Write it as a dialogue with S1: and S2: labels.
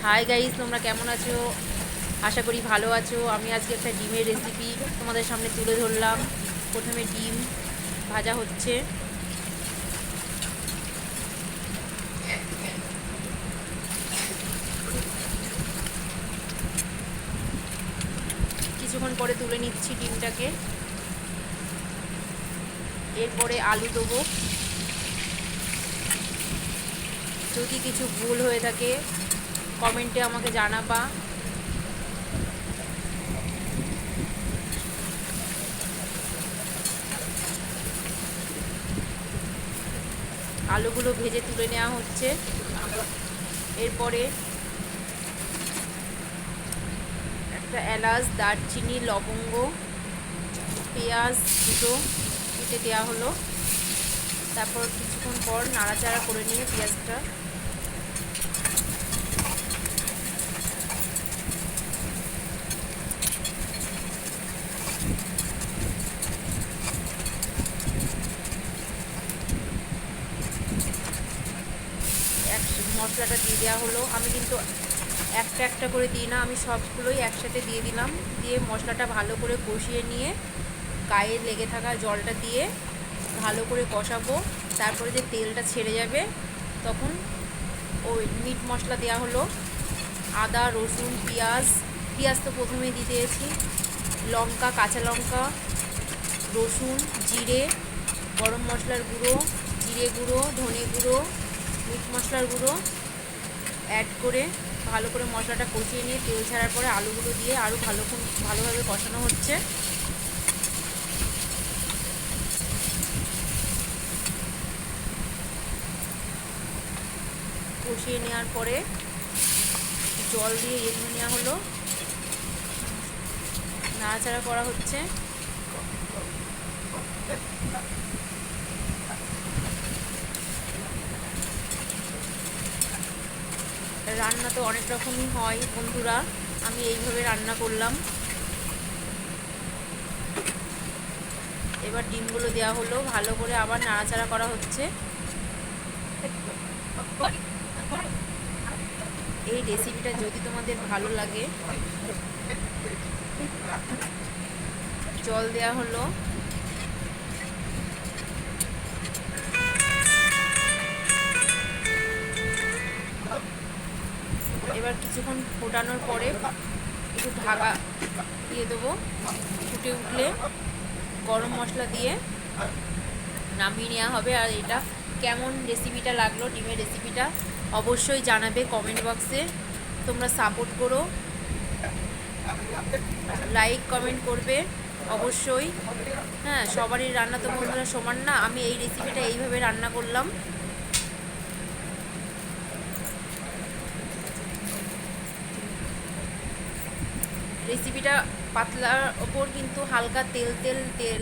S1: Hi guys, তোমরা কেমন আছো? আশা করি ভালো আছো। আমি আজকে একটা ডিমের রেসিপি তোমাদের সামনে তুলে ধরলাম। প্রথমে ডিম ভাজা হচ্ছে। কিছুক্ষণ পরে তুলে নিচ্ছি ডিমটাকে। এরপরে আলু দেবো। যদি কিছু ভুল হয়ে থাকে কমেন্টে আমাকে জানাবা। আলুগুলো ভেজে তুলে নেওয়া হচ্ছে। এরপরে একটা এলাচ, দারচিনি, লবঙ্গ, পেঁয়াজ দুটো কেটে দেওয়া হলো। তারপর কিছুক্ষণ পর নাড়াচাড়া করে নিয়ে পেঁয়াজটা মশলাটা দিয়ে দেওয়া হলো। আমি কিন্তু একটা একটা করে দিই না, আমি সবগুলোই একসাথে দিয়ে দিলাম। দিয়ে মশলাটা ভালো করে কষিয়ে নিয়ে গায়ে লেগে থাকা জলটা দিয়ে ভালো করে কষাবো। তারপরে যে তেলটা ছেড়ে যাবে তখন ওই মিট মশলা দেওয়া হলো। আদা, রসুন, পেঁয়াজ তো প্রথমেই দিয়ে দিয়েছি, লঙ্কা, কাঁচা লঙ্কা, রসুন, জিরে, গরম মশলার গুঁড়ো, জিরে গুঁড়ো, ধনে গুঁড়ো, মিট মশলার গুঁড়ো অ্যাড করে ভালো করে মশলাটা কষিয়ে নিয়ে তেল ছাড়ার পরে আলুগুলো দিয়ে আরও ভালোভাবে কষানো হচ্ছে। কষিয়ে নেওয়ার পরে জল দিয়ে এগিয়ে নেওয়া হলো, নাড়াচাড়া করা হচ্ছে। রান্না তো অনেক রকমই হয় বন্ধুরা, আমি এইভাবে রান্না করলাম। এবার ডিমগুলো দেওয়া হলো, ভালো করে আবার নাড়াচাড়া করা হচ্ছে। এই রেসিপিটা যদি তোমাদের ভালো লাগে, জল দেওয়া হলো। এবার কিছুক্ষণ ফোটানোর পরে একটু ঢাকা দিয়ে দেবো। ফুটে উঠলে গরম মশলা দিয়ে নামিয়ে নেওয়া হবে। আর এটা কেমন রেসিপিটা লাগলো, ডিমের রেসিপিটা অবশ্যই জানাবে কমেন্ট বক্সে। তোমরা সাপোর্ট করো, লাইক কমেন্ট করবে অবশ্যই। হ্যাঁ, সবারই রান্না তো বন্ধুরা সমান না। আমি এই রেসিপিটা এইভাবে রান্না করলাম। রেসিপিটা পাতলার ওপর কিন্তু হালকা তেল তেল তেল